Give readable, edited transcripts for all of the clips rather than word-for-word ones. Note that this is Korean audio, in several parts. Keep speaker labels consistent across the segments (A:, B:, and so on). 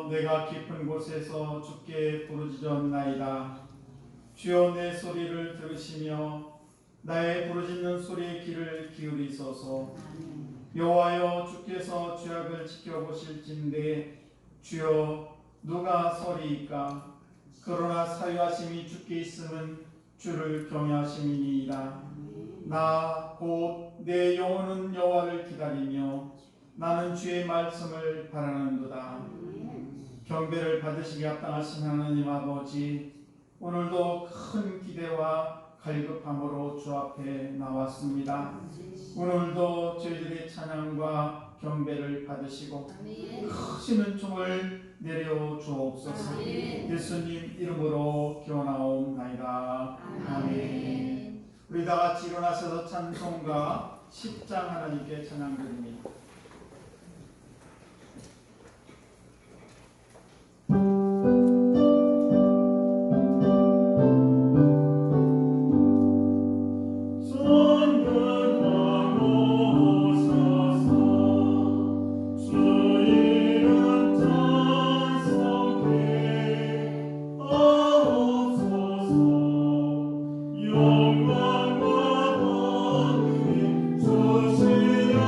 A: 내가 깊은 곳에서 주께 부르짖었나이다. 주여 내 소리를 들으시며 나의 부르짖는 소리에 귀를 기울이소서. 여호와여 주께서 죄악을 지켜보실진대 주여 누가 서리이까. 그러나 사유하심이 주께 있음은 주를 경외하심이니이다. 나 곧 내 영혼은 여호와를 기다리며 나는 주의 말씀을 바라는도다. 경배를 받으시기 합당하신 하나님 아버지, 오늘도 큰 기대와 갈급함으로 주 앞에 나왔습니다. 오늘도 저희들의 찬양과 경배를 받으시고 크신 은총을 내려 주옵소서. 예수님 이름으로 기원하옵나이다. 아멘. 우리 다 같이 일어나셔서 찬송가 10장 하나님께 찬양드립니다.
B: 영광과 권위 주시옵소서.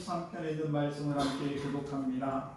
A: 23편에 있는 말씀을 함께 교독합니다.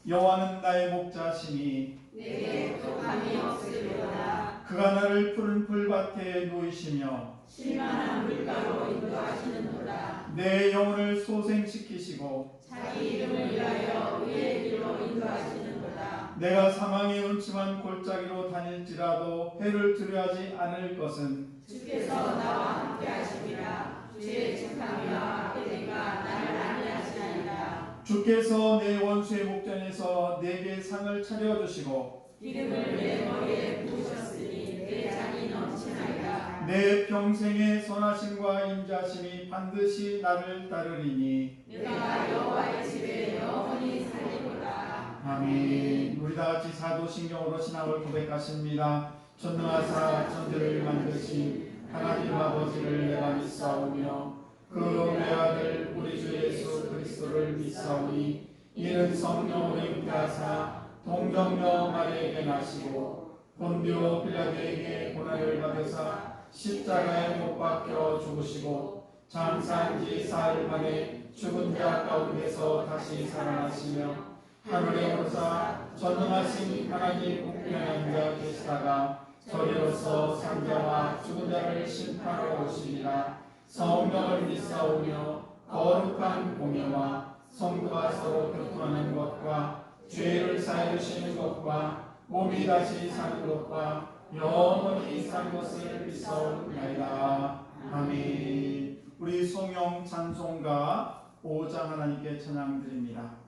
A: 여호와는 나의 목자시니
B: 내게 부족함이 없으리로다.
A: 그가 나를 푸른 풀밭에 누이시며
B: 쉴만한 물가로 인도하시는도다.
A: 내 영혼을 소생시키시고
B: 자기 이름을 위하여 의의 길로 인도하시는도다.
A: 내가 사망의 음침한 골짜기로 다닐지라도 해를 두려워하지 않을 것은
B: 주께서 나와 함께 하심이라. 주의 축함이와 은혜가 나를 안위하시나이다.
A: 주께서 내 원수의 목전에서 내게 상을 차려주시고
B: 기름을 내 머리에 부으셨으니 내 잔이 넘치나이다.
A: 내 평생의 선하심과 인자심이 반드시 나를 따르리니
B: 내가 여호와의 집에 영원히 살리로다.
A: 아멘. 우리 다 같이 사도신경으로 신앙을 고백하십니다. 전능하사 천지를 만드신 하나님 아버지를 내가 믿사오며 그 외아들 우리 주 예수 그리스도를 믿사오니 이는 성령으로 잉태하사 동정녀 마리아에게 나시고 본디오 빌라도에게 고난을 받으사 십자가에 못 박혀 죽으시고 장사한 지 사흘 만에 죽은 자 가운데서 다시 살아나시며 하늘에 오르사 전능하신 하나님 우편에 앉아 계시다가 저리로서 산자와 죽은 자를 심판하러 오시리라. 성령을 믿사오며 거룩한 공예와 성도가 서로 교통하는 것과 죄를 사해 주시는 것과 몸이 다시 사는 것과 영원히 사는 것을 믿사옵나이다. 아멘. 우리 송영 찬송가 5장 하나님께 찬양드립니다.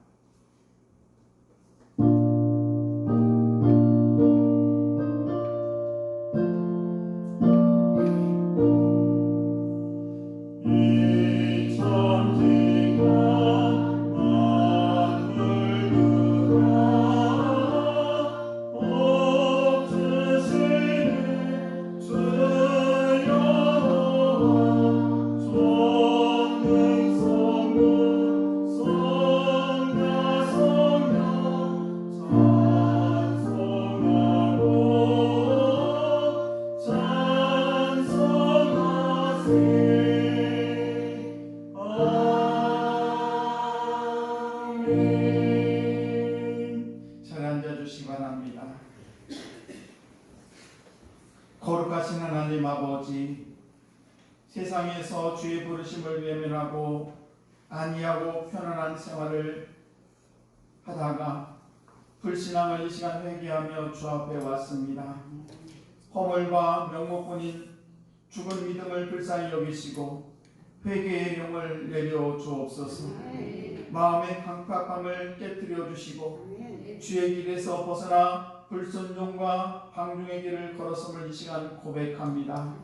A: 잘 앉아주시기 바랍니다. 거룩하신 하나님 아버지, 세상에서 주의 부르심을 외면하고 안이하고 편안한 생활을 하다가 불신앙을 이 시간 회개하며 주 앞에 왔습니다. 허물과 명목뿐인 죽은 믿음을 불쌍히 여기시고 회개의 용을 내려 주옵소서. 마음의 강팍함을 깨뜨려 주시고 주의 길에서 벗어나 불순종과 방종의 길을 걸었음을 이 시간 고백합니다.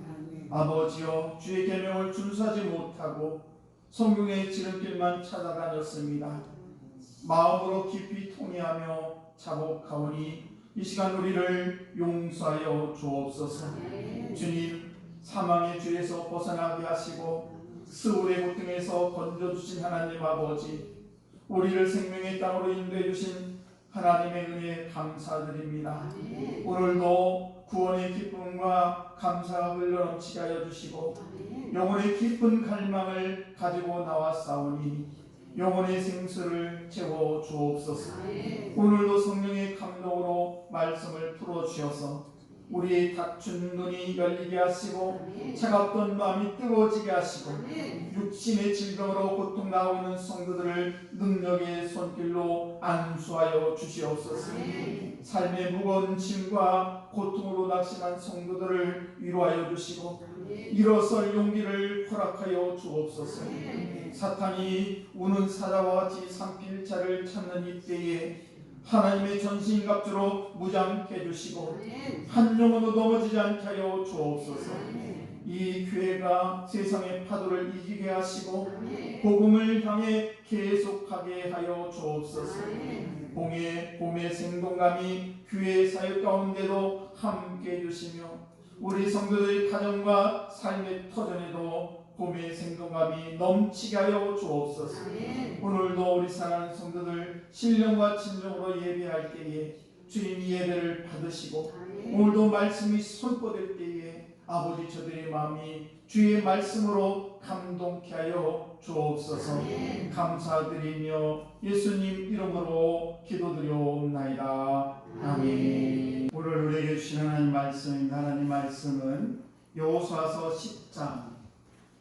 A: 아버지여, 주의 계명을 준수하지 못하고 성경의 지름길만 찾아다녔습니다. 마음으로 깊이 통회하며 자복하오니 이 시간 우리를 용서하여 주옵소서. 주님, 사망의 죄에서 벗어나게 하시고 스울의 고통에서 건져주신 하나님 아버지, 우리를 생명의 땅으로 인도해 주신 하나님의 은혜에 감사드립니다. 오늘도 구원의 기쁨과 감사가 흘러넘치게 하여 주시고 영혼의 깊은 갈망을 가지고 나왔사오니 영혼의 생수를 채워 주옵소서. 오늘도 성령의 감동으로 말씀을 풀어주셔서 우리의 닫힌 눈이 열리게 하시고 차갑던 마음이 뜨거워지게 하시고 육신의 질병으로 고통당하고 있는 성도들을 능력의 손길로 안수하여 주시옵소서. 삶의 무거운 짐과 고통으로 낙심한 성도들을 위로하여 주시고 일어설 용기를 허락하여 주옵소서. 사탄이 우는 사자와 같이 삼킬 자를 찾는 이때에 하나님의 전신갑주로 무장케 해주시고 한 영혼도 넘어지지 않게 하여 주옵소서. 이 교회가 세상의 파도를 이기게 하시고 복음을 향해 계속하게 하여 주옵소서. 봄의 생동감이 교회 사역 가운데도 함께 해주시며 우리 성도들의 가정과 삶의 터전에도 봄의 생동감이 넘치게 하여 주옵소서. 오늘도 우리 사랑하는 성도들 신령과 진정으로 예배할 때에 주님 예배를 받으시고 오늘도 말씀이 선포될 때에 아버지 저들의 마음이 주의 말씀으로 감동케 하여 주옵소서. 감사드리며 예수님 이름으로 기도드려옵나이다. 아멘. 오늘 우리에게 주시는 하나님 말씀입니다. 하나님 말씀은 여호수아서 10장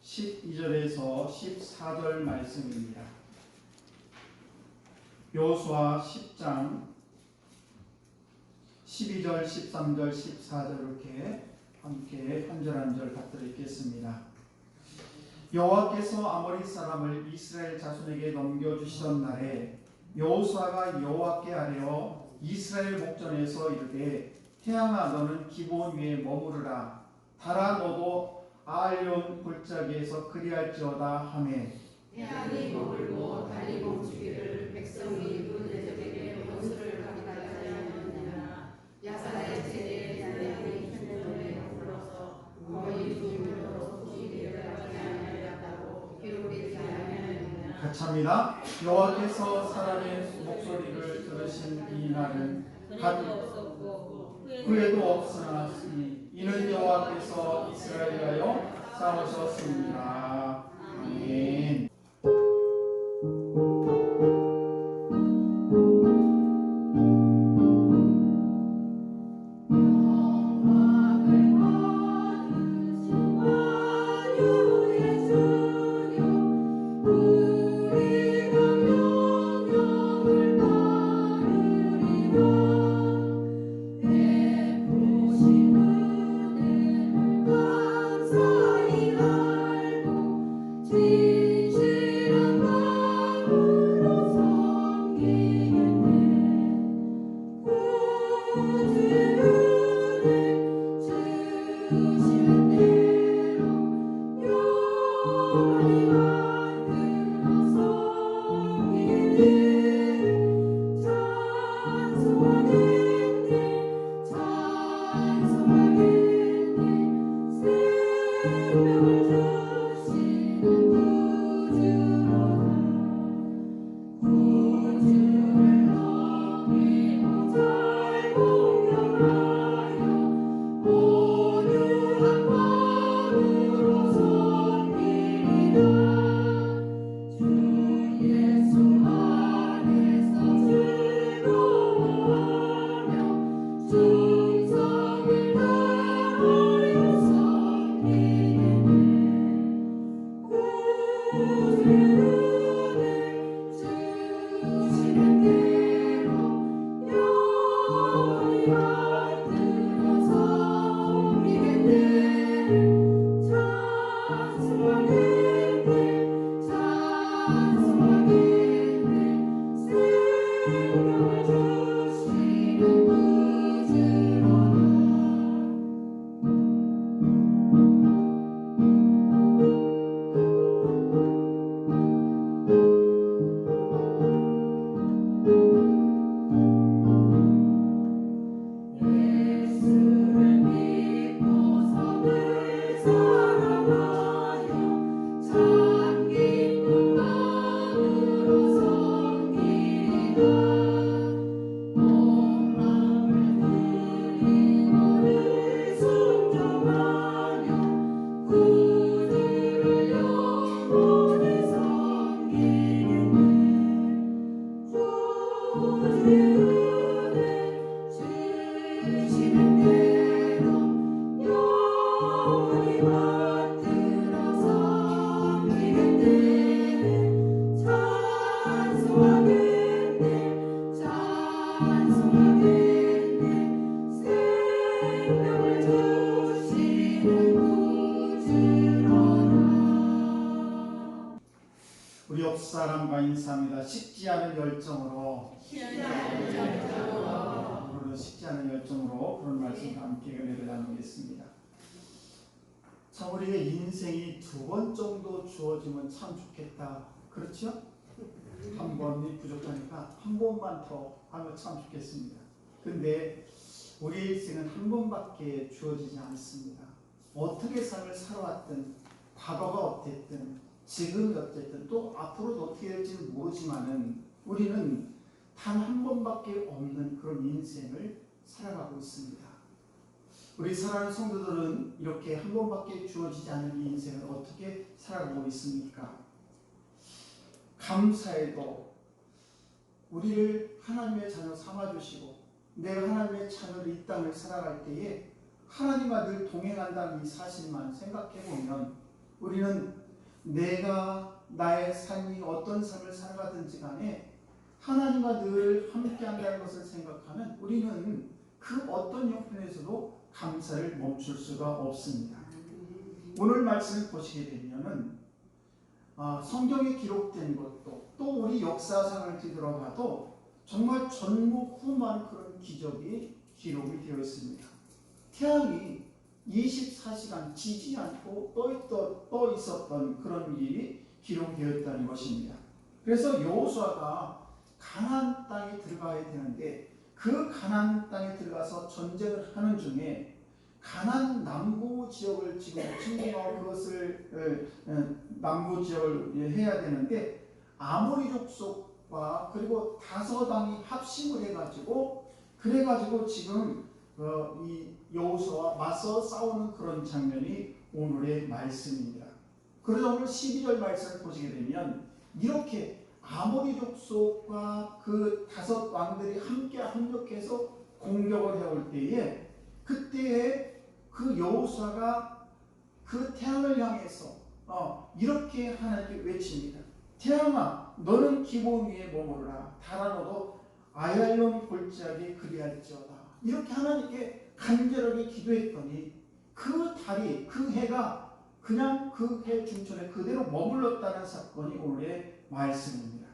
A: 12절에서 14절 말씀입니다. 여호수아 10장 12절, 13절, 14절 이렇게 함께 한 절 한 절 받들어 읽겠습니다. 여호와께서 아모리 사람을 이스라엘 자손에게 넘겨주시던 날에 여호수아가 여호와께 아뢰어 이스라엘 목전에서 이르되 태양아 너는 기브온 위에 머무르라. 달아 너도 아알론 골짜기에서 그리할지어다 하매
B: 태양이 머물고 달이 멈추기를 백성이 그 대적에게 원수를 가리하지 않느냐. 야사의 세대에 태양이 현존에 불러서 거의 주민으로 기회를 하지 아니하였다고 기록되지 아니하였느냐.
A: 같이 합니다. 여호와께서 사람의 목소리를 들으신 이 날은 후에도 없으나니 이는 여호와께서 이스라엘을 위하여 싸우셨습니다. 아멘. 우리 옆 사람과 인사합니다. 식지 않은 열정으로 오늘은 식지 않은 열정으로 그런 말씀 함께 은혜를 나누겠습니다. 참 우리의 인생이 2번 정도 주어지면 참 좋겠다. 그렇죠? 한 번이 부족하니까 한 번만 더 하면 참 좋겠습니다. 근데 우리의 인생은 한 번밖에 주어지지 않습니다. 어떻게 삶을 살아왔든 과거가 어땠든 지금이 어쨌든 또 앞으로도 어떻게 될지는 모르지만은 우리는 단 한 번밖에 없는 그런 인생을 살아가고 있습니다. 우리 사랑하는 성도들은 이렇게 한 번밖에 주어지지 않은 이 인생을 어떻게 살아가고 있습니까? 감사해도 우리를 하나님의 자녀 삼아주시고 내가 하나님의 자녀로 이 땅을 살아갈 때에 하나님과 늘 동행한다는 이 사실만 생각해보면 우리는 내가 나의 삶이 어떤 삶을 살아가든지 간에 하나님과 늘 함께한다는 것을 생각하면 우리는 그 어떤 형편에서도 감사를 멈출 수가 없습니다. 오늘 말씀을 보시게 되면은 성경에 기록된 것도 또 우리 역사상을 뒤돌아봐도 정말 전무후무한 그런 기적이 기록이 되어 있습니다. 태양이 24시간 지지 않고 떠 있었던 그런 일이 기록되었다는 것입니다. 그래서 여호수아가 가나안 땅에 들어가야 되는데 그 가나안 땅에 들어가서 전쟁을 하는 중에 가나안 남부 지역을 지금 침공하고 그것을 남부 지역을 해야 되는데 아모리 족속과 그리고 다섯왕이 합심을 해가지고 지금 이 여호수아와 맞서 싸우는 그런 장면이 오늘의 말씀입니다. 그래서 오늘 12절 말씀을 보시게 되면 이렇게 아모리 족속과 그 다섯 왕들이 함께 합력해서 공격을 해올 때에 그때에 그 여호수아가 그 태양을 향해서 이렇게 하나님께 외칩니다. 태양아 너는 기본 위에 머무르라. 달아 너도 아얄론 골짜기에 그리할지어다. 이렇게 하나님께 간절하게 기도했더니 그 달이 그 해가 그냥 그 해 중천에 그대로 머물렀다는 사건이 오늘의 말씀입니다.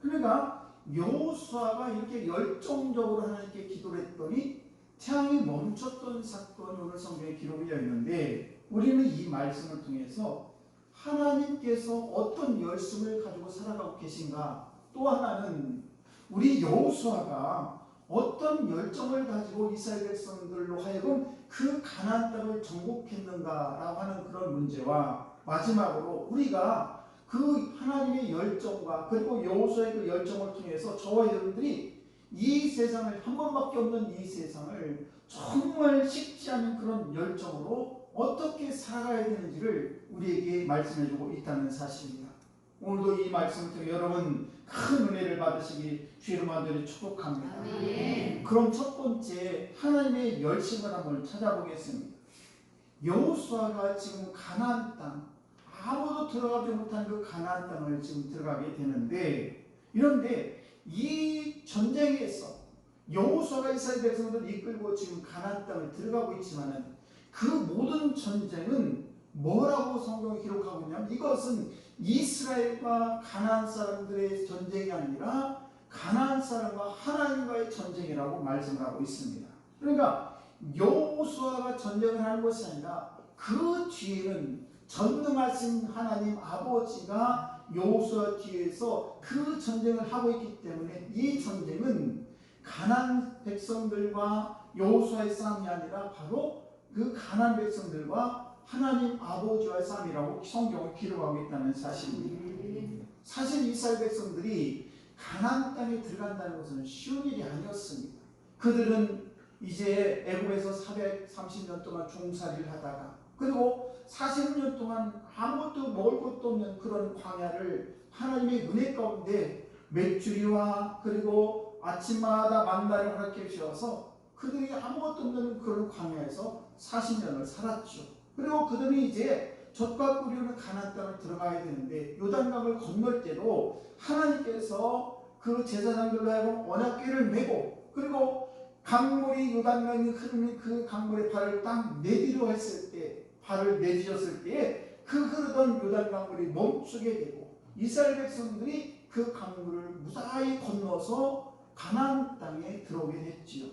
A: 그러니까 여호수아가 이렇게 열정적으로 하나님께 기도를 했더니 태양이 멈췄던 사건이 오늘 성경에 기록이 되어 있는데 우리는 이 말씀을 통해서 하나님께서 어떤 열심을 가지고 살아가고 계신가, 또 하나는 우리 여호수아가 어떤 열정을 가지고 이스라엘 백성들로 하여금 그 가나안 땅을 정복했는가라고 하는 그런 문제와 마지막으로 우리가 그 하나님의 열정과 그리고 여호수아의 그 열정을 통해서 저와 여러분들이 이 세상을 한 번밖에 없는 이 세상을 정말 식지 않은 그런 열정으로 어떻게 살아가야 되는지를 우리에게 말씀해주고 있다는 사실입니다. 오늘도 이 말씀을 통해 여러분 큰 은혜를 받으시기 주의 이름으로 축복합니다.
B: 아멘.
A: 그럼 첫 번째 하나님의 열심을 한번 찾아보겠습니다. 여호수아가 지금 가나안 땅, 아무도 들어가지 못한 그 가나안 땅을 지금 들어가게 되는데, 이런데 이 전쟁에서 여호수아가 이스라엘 백성들을 이끌고 지금 가나안 땅을 들어가고 있지만은 그 모든 전쟁은 뭐라고 성경이 기록하고 있냐면 이것은 이스라엘과 가나안 사람들의 전쟁이 아니라 가나안 사람과 하나님과의 전쟁이라고 말씀을 하고 있습니다. 그러니까 여호수아가 전쟁을 하는 것이 아니라 그 뒤에는 전능하신 하나님 아버지가 여호수아 뒤에서 그 전쟁을 하고 있기 때문에 이 전쟁은 가나안 백성들과 여호수아의 싸움이 아니라 바로 그 가나안 백성들과 하나님 아버지와의 싸움이라고 성경을 기록하고 있다는 사실입니다. 사실 이스라엘 백성들이 가나안 땅에 들어간다는 것은 쉬운 일이 아니었습니다. 그들은 이제 애굽에서 430년 동안 종살이를 하다가 그리고 40년 동안 아무것도 먹을 것도 없는 그런 광야를 하나님의 은혜 가운데 메추리와 그리고 아침마다 만나를 허락해 주셔서 그들이 아무것도 없는 그런 광야에서 40년을 살았죠. 그리고 그들이 이제 젖과 꿀이 흐르는 가나안 땅을 들어가야 되는데 요단강을 건널 때도 하나님께서 그 제사장들로 하여금 언약궤를 메고 그리고 강물이 요단강이 흐르는 그 강물에 발을 딱 내디려 했을 때, 발을 내디셨을 때에 그 흐르던 요단 강물이 멈추게 되고 이스라엘 백성들이 그 강물을 무사히 건너서 가나안 땅에 들어오게 됐지요.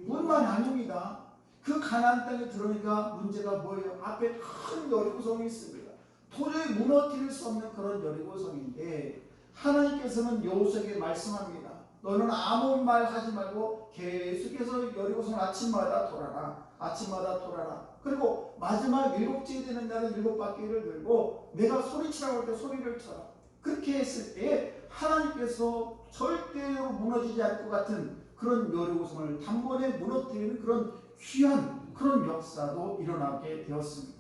A: 뿐만 아닙니다. 그 가나안 땅에 들어오니까 문제가 뭐예요? 앞에 큰 여리고성이 있습니다. 도저히 무너뜨릴 수 없는 그런 여리고성인데 하나님께서는 여호수아에게 말씀합니다. 너는 아무 말 하지 말고 계속해서 여리고성 아침마다 돌아라. 아침마다 돌아라. 그리고 마지막 일곱째 되는 날은 7바퀴를 들고 내가 소리치라고 할 때 소리를 쳐라. 그렇게 했을 때 하나님께서 절대로 무너지지 않을 것 같은 그런 여리고성을 단번에 무너뜨리는 그런 귀한 그런 역사도 일어나게 되었습니다.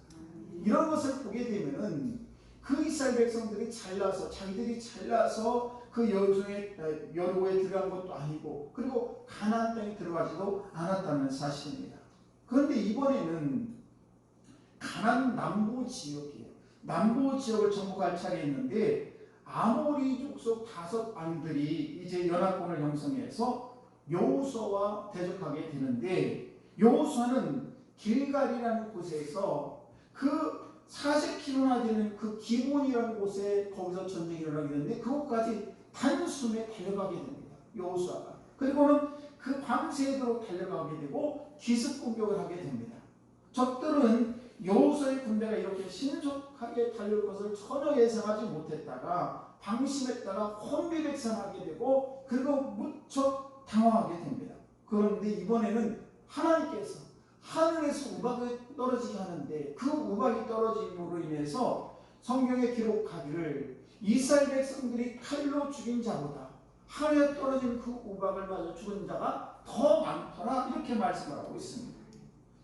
A: 이런 것을 보게 되면은 그 이스라엘 백성들이 잘나서 자기들이 잘나서 그 여로에 들어간 것도 아니고 그리고 가나안 땅에 들어가지도 않았다는 사실입니다. 그런데 이번에는 가나안 남부 지역이에요. 남부 지역을 정복할 차례였는데 아모리 족속 5왕들이 이제 연합군을 형성해서 여호수아와 대적하게 되는데 여호수아는 길갈이라는 곳에서 그 40km나 되는 그 기본이라는 곳에 거기서 전쟁이 일어나게 되는데 그곳까지 단숨에 달려가게 됩니다. 여호수아가. 그리고는 그 밤새도록 달려가게 되고 기습 공격을 하게 됩니다. 적들은 여호수아의 군대가 이렇게 신속하게 달릴 것을 전혀 예상하지 못했다가 방심했다가 혼비백산하게 되고 그리고 무척 당황하게 됩니다. 그런데 이번에는 하나님께서 하늘에서 우박이 떨어지게 하는데 그 우박이 떨어짐으로 인해서 성경에 기록하기를 이스라엘 백성들이 칼로 죽인 자보다 하늘에 떨어진 그 우박을 맞아 죽은 자가 더 많더라 이렇게 말씀을 하고 있습니다.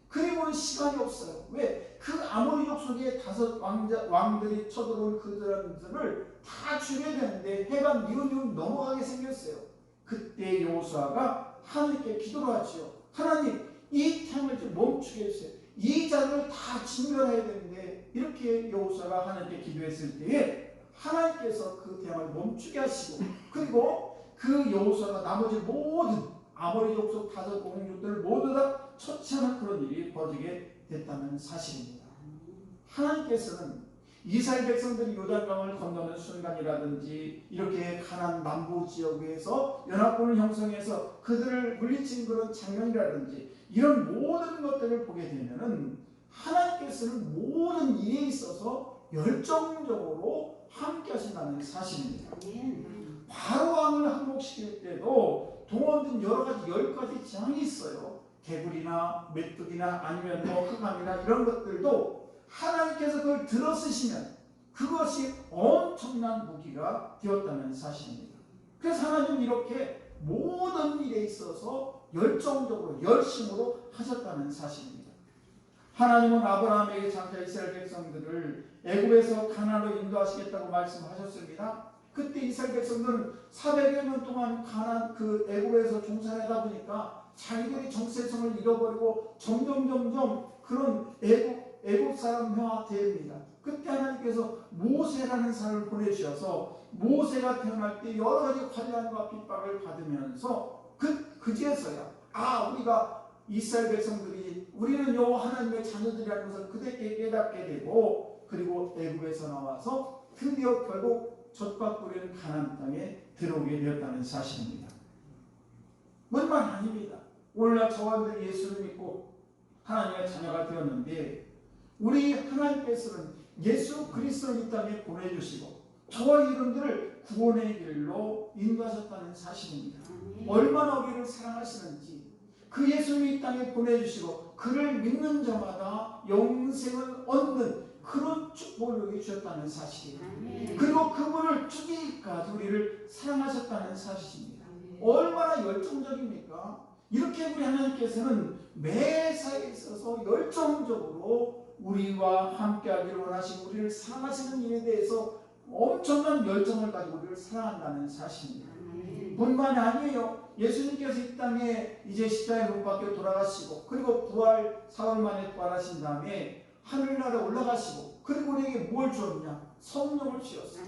A: 그리고는 시간이 없어요. 왜? 그 아모리 족속의 5 왕들이 쳐들어온 그들을 다 죽여야 되는데 해가 미루미루 넘어가게 생겼어요. 그때 여호수아가 하나님께 기도를 하지요. 하나님 이 태양을 좀 멈추게 해주세요. 이 자를 다 진멸해야 되는데 이렇게 여호수아가 하나님께 기도했을 때에 하나님께서 그 태양을 멈추게 하시고 그리고 그 여호수아가 나머지 모든 아모리 족속 5 공족들을 모두 다 처치하는 그런 일이 벌어지게 됐다는 사실입니다. 하나님께서는 이스라엘 백성들이 요단강을 건너는 순간이라든지 이렇게 가나안 남부 지역에서 연합군을 형성해서 그들을 물리친 그런 장면이라든지 이런 모든 것들을 보게 되면은 하나님께서는 모든 일에 있어서 열정적으로 함께 하신다는 사실입니다. 바로 왕을 항복시킬 때도 동원된 여러 가지 10가지 재앙이 있어요. 개구리나 메뚜기나 아니면 뭐 흑암이나 이런 것들도 하나님께서 그걸 들어쓰시면 그것이 엄청난 무기가 되었다는 사실입니다. 그래서 하나님은 이렇게 모든 일에 있어서 열정적으로 열심으로 하셨다는 사실입니다. 하나님은 아브라함에게 장차 이스라엘 백성들을 애굽에서 가나안으로 인도하시겠다고 말씀하셨습니다. 그때 이스라엘 백성들은 400여 년 동안 가나안 그 애굽에서 종살하다 보니까 자기들이 정체성을 잃어버리고 점점 그런 애굽 사람화 됩니다. 그때 하나님께서 모세라는 사람을 보내주셔서 모세가 태어날 때 여러 가지 환난과 핍박을 받으면서 그제서야 우리가 이스라엘 백성들이 우리는 여호와 하나님의 자녀들이라는 것을 그때께 깨닫게 되고 그리고 애굽에서 나와서 드디어 결국 젖과 꿀이는 가나안 땅에 들어오게 되었다는 사실입니다. 뿐만 아닙니다. 오늘날 저와들 예수를 믿고 하나님의 자녀가 되었는데 우리 하나님께서는 예수 그리스도를 이 땅에 보내주시고 저와 여러분들을 구원의 길로 인도하셨다는 사실입니다. 얼마나 우리를 사랑하시는지 그 예수를 이 땅에 보내주시고 그를 믿는 자마다 영생을 얻는 그런 축복을 여기 주셨다는 사실이에요. 그리고 그분을 죽이기까지 우리를 사랑하셨다는 사실입니다. 얼마나 열정적입니까? 이렇게 우리 하나님께서는 매사에 있어서 열정적으로 우리와 함께하기를 원하시고 우리를 사랑하시는 일에 대해서 엄청난 열정을 가지고 우리를 사랑한다는 사실입니다. 뿐만이 아니에요. 예수님께서 이 땅에 이제 십자가에 못 박혀 돌아가시고 그리고 부활 4월 만에 부활하신 다음에 하늘나라에 올라가시고 그리고 우리에게 뭘 주었냐? 성령을 주셨어요.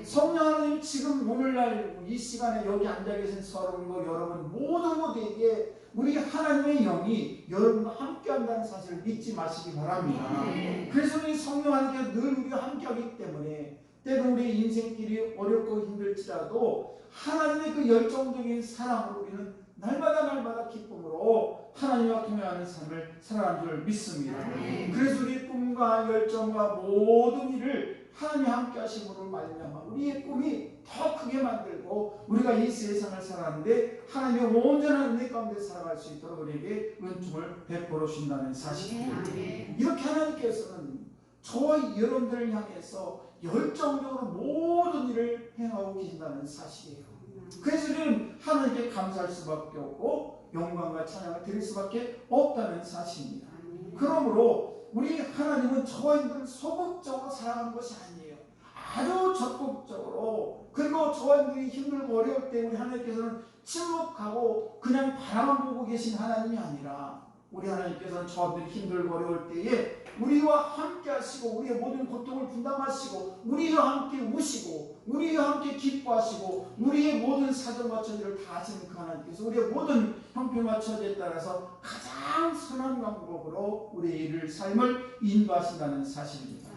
A: 성령 하나님 지금 오늘날 이 시간에 여기 앉아 계신 서로분과 여러분 모두에게 우리 하나님의 영이 여러분과 함께한다는 사실을 믿지 마시기 바랍니다. 그래서 우리 성령 하나님께서 늘 우리와 함께하기 때문에 때로 우리 인생길이 어렵고 힘들지라도 하나님의 그 열정적인 사랑으로 우리는 날마다 기쁨으로 하나님과 통행하는 삶을 살아가는 줄 믿습니다. 그래서 우리의 꿈과 열정과 모든 일을 하나님이 함께 하심으로 말미암아 우리의 꿈이 더 크게 만들고 우리가 이 세상을 살아가는데 하나님의 온전한 은혜 가운데 살아갈 수 있도록 우리에게 은총을 베풀어 주신다는 사실입니다. 이렇게 하나님께서는 저와 여러분들을 향해서 열정적으로 모든 일을 행하고 계신다는 사실이에요. 그래서 우리는 하나님께 감사할 수밖에 없고 영광과 찬양을 드릴 수밖에 없다는 사실입니다. 그러므로 우리 하나님은 저희들 소극적으로 사랑하는 것이 아니에요. 아주 적극적으로, 그리고 저희들이 힘들고 어려울 때 우리 하나님께서는 침묵하고 그냥 바라만 보고 계신 하나님이 아니라 우리 하나님께서는 저희들이 힘들고 어려울 때에 우리와 함께 하시고 우리의 모든 고통을 분담하시고 우리와 함께 우시고 우리와 함께 기뻐하시고 우리의 모든 사정과 처지를 다 아시는 그 하나님께서 우리의 모든 형편과 처지에 따라서 가장 선한 방법으로 우리의 일을 삶을 인도하신다는 사실입니다.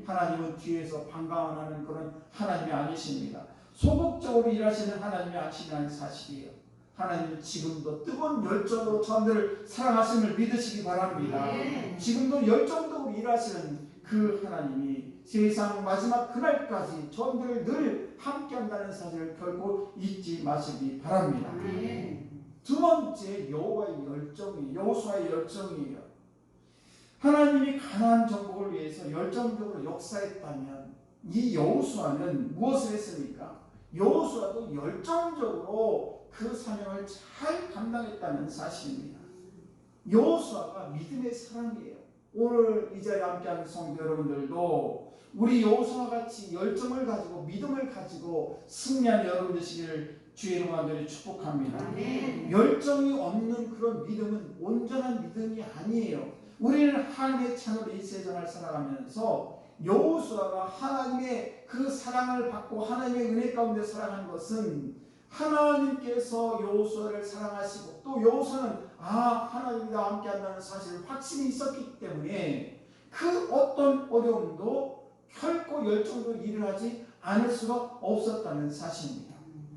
A: 하나님은 뒤에서 방관하는 그런 하나님이 아니십니다. 소극적으로 일하시는 하나님이 아니시라는 사실이에요. 하나님은 지금도 뜨거운 열정으로 저들을 사랑하심을 믿으시기 바랍니다. 지금도 열정적으로 일하시는 그 하나님이 세상 마지막 그날까지 저들을 늘 함께한다는 사실을 결코 잊지 마시기 바랍니다. 두 번째, 여호와의 열정이, 여호수아의 열정이에요. 하나님이 가나안 정복을 위해서 열정적으로 역사했다면 이 여호수아는 무엇을 했습니까? 여호수아도 열정적으로 그 사명을 잘 감당했다는 사실입니다. 여호수아가 믿음의 사람이에요. 오늘 이 자리에 함께하는 성도 여러분들도 우리 여호수아와 같이 열정을 가지고 믿음을 가지고 승리한 여러분 되시기를 주의 이름으로 간절히 축복합니다. 열정이 없는 그런 믿음은 온전한 믿음이 아니에요. 우리는 하나님의 자녀로 이 세상을 살아가면서 여호수아가 하나님의 그 사랑을 받고 하나님의 은혜 가운데 살아가는 것은 하나님께서 여호수아를 사랑하시고 또 여호수아는 하나님이 나와 함께 한다는 사실을 확신이 있었기 때문에 그 어떤 어려움도 결코 열정적으로 일을 하지 않을 수가 없었다는 사실입니다.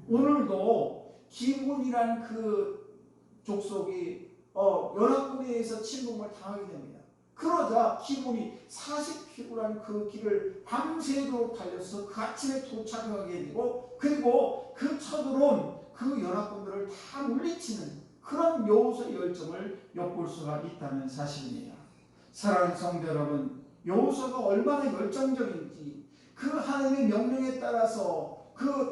A: 오늘도 기분이란 그 족속이 연합군에 의해서 침공을 당하게 됩니다. 그러자 기분이 40km라는 그 길을 밤새도록 달려서 그 아침에 도착하게 되고 그리고 그 쳐들어온 그 연합군들을 다 물리치는 그런 여호수아의 열정을 엿볼 수가 있다는 사실입니다. 사랑하는 성도 여러분, 여호수아가 얼마나 열정적인지 그 하나님의 명령에 따라서 그 5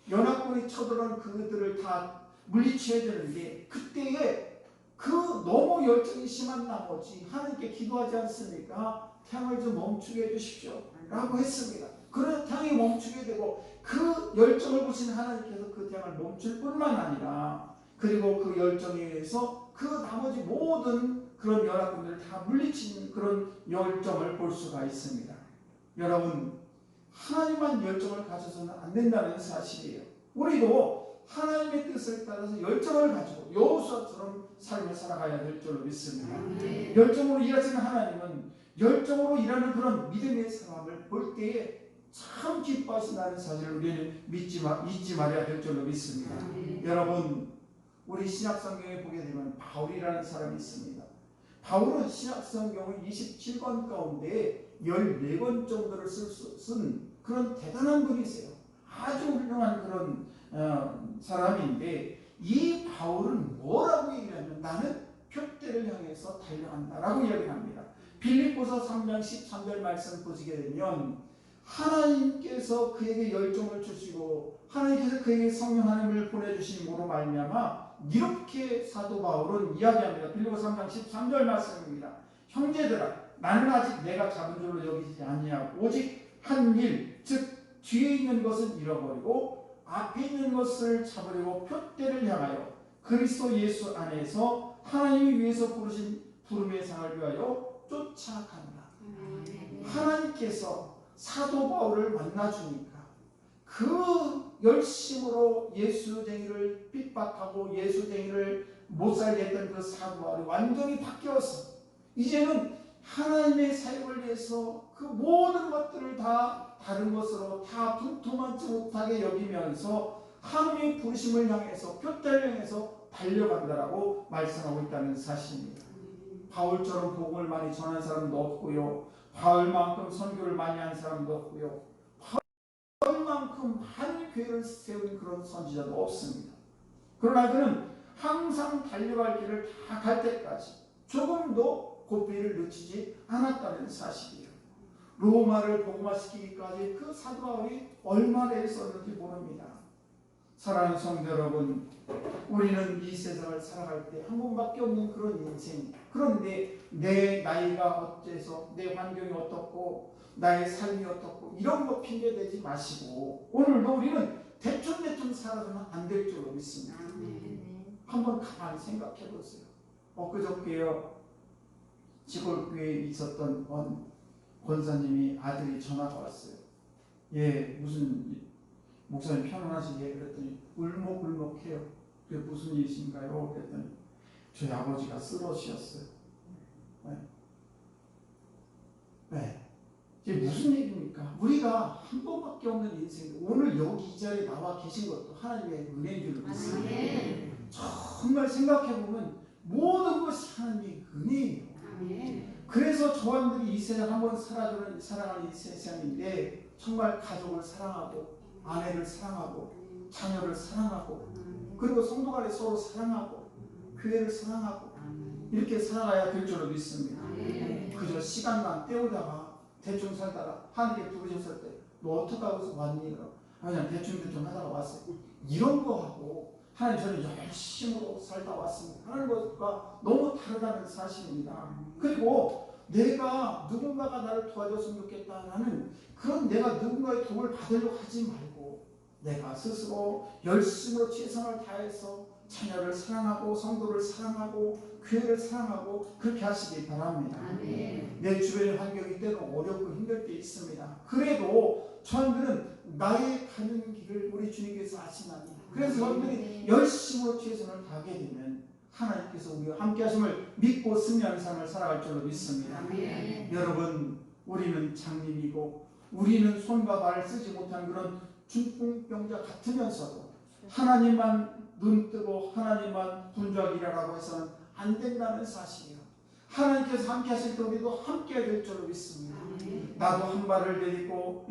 A: 연합군이 쳐들어온 그들을 다 물리쳐야 되는데 그때에 그 너무 열정이 심한 나머지 하나님께 기도하지 않습니까? 태양을 좀 멈추게 해주십시오 라고 했습니다. 그래서 태양이 멈추게 되고 그 열정을 보신 하나님께서 그 태양을 멈출 뿐만 아니라 그리고 그 열정에 의해서 그 나머지 모든 그런 연합군들을 다 물리치는 그런 열정을 볼 수가 있습니다. 여러분, 하나님만 열정을 가져서는 안 된다는 사실이에요. 우리도 하나님의 뜻을 따라서 열정을 가지고 여호수아처럼 삶을 살아가야 될 줄로 믿습니다. 열정으로 일하시는 하나님은 열정으로 일하는 그런 믿음의 사람을 볼 때에 참 기뻐하신다는 사실을 우리는 잊지 말아야 될 줄로 믿습니다. 여러분, 우리 신약성경에 보게 되면 바울이라는 사람이 있습니다. 바울은 신약성경을 27권 가운데 14권 정도를 쓴 그런 대단한 분이세요. 아주 훌륭한 그런 사람인데 이 바울은 뭐라고 얘기하냐면 나는 표대를 향해서 달려간다라고 이야기합니다. 빌립보서 3장 13절 말씀 보시게 되면 하나님께서 그에게 열정을 주시고 하나님께서 그에게 성령 하나님을 보내주심으로 말미암아 이렇게 사도 바울은 이야기합니다. 빌립보서 3장 13절 말씀입니다. 형제들아, 나는 아직 내가 잡은 줄로 여기지 아니하고 오직 한 일, 즉 뒤에 있는 것은 잃어버리고 앞에 있는 것을 잡으려고 표대를 향하여 그리스도 예수 안에서 하나님이 위해서 부르신 부름의 상을 위하여 쫓아간다. 하나님께서 사도 바울을 만나주니까 그 열심으로 예수쟁이를 핍박하고 예수쟁이를 못살게 했던 그 사도 바울이 완전히 바뀌어서 이제는 하나님의 사역을 위해서 그 모든 것들을 다 다른 것으로 다 분토만치 못하게 여기면서 하나님의 부르심을 향해서 표대를 향해서 달려간다라고 말씀하고 있다는 사실입니다. 바울처럼 복음을 많이 전한 사람도 없고요. 바울만큼 선교를 많이 한 사람도 없고요. 바울만큼 많은 교회를 세운 그런 선지자도 없습니다. 그러나 그는 항상 달려갈 길을 다 갈 때까지 조금도 고삐를 늦추지 않았다는 사실이에요. 로마를 복음화시키기까지 그 사도 바울이 얼마나 애썼는지 모릅니다. 사랑하는 성도 여러분, 우리는 이 세상을 살아갈 때 한 번밖에 없는 그런 인생. 그런데 내 나이가 어째서, 내 환경이 어떻고, 나의 삶이 어떻고, 이런 거 핑계 대지 마시고 오늘도 우리는 대충 살아서는 안 될 줄로 믿습니다. 한번 가만히 생각해 보세요. 엊그저께요, 지골교회에 있었던 권사님이 아들이 전화가 왔어요. 예, 무슨 목사님 편안하시게? 그랬더니 울먹울먹해요. 그게 무슨 일이신가요? 그랬더니 저희 아버지가 쓰러지셨어요. 네. 이게 무슨 얘기입니까? 우리가 한 번밖에 없는 인생, 오늘 여기 이 자리에 나와 계신 것도 하나님의 은혜인 줄 믿습니다. 정말 생각해보면 모든 것이 하나님의 은혜예요. 그래서 저한들이 이 세상 한번 살아가는 이 세상인데 정말 가족을 사랑하고 아내를 사랑하고 자녀를 사랑하고 그리고 성도 간에 서로 사랑하고 교회를 사랑하고 이렇게 살아가야 될 줄로 믿습니다. 그저 시간만 때우다가 대충 살다가 하나님께 부르셨을 때 너 어떡하고 왔니? 그냥 대충 하다가 왔어요. 이런 거하고 하나님 저는 열심으로 살다 왔습니다 하는 것과 너무 다르다는 사실입니다. 그리고 내가 누군가가 나를 도와줬으면 좋겠다 하는 그런 내가 누군가의 도움을 받으려고 하지 말고 내가 스스로 열심으로 최선을 다해서 자녀를 사랑하고 성도를 사랑하고 교회를 사랑하고 그렇게 하시기 바랍니다. 내 주변의 환경이 때로 어렵고 힘들 때 있습니다. 그래도 저희들은 나의 가는 길을 우리 주님께서 아시나니 그래서 저희들이 열심으로 최선을 다하게 되면 하나님께서 우리와 함께 하심을 믿고 승리하는 삶을 살아갈 줄로 믿습니다. 여러분, 우리는 장님이고 우리는 손과 발을 쓰지 못하는 그런 중풍병자 같으면서도 하나님만 눈뜨고 하나님만 분주하게 일하라고 해서는 안 된다는 사실이에요. 하나님께서 함께 하실 때 우리도 함께 될 줄로 믿습니다. 나도 한 발을 내딛고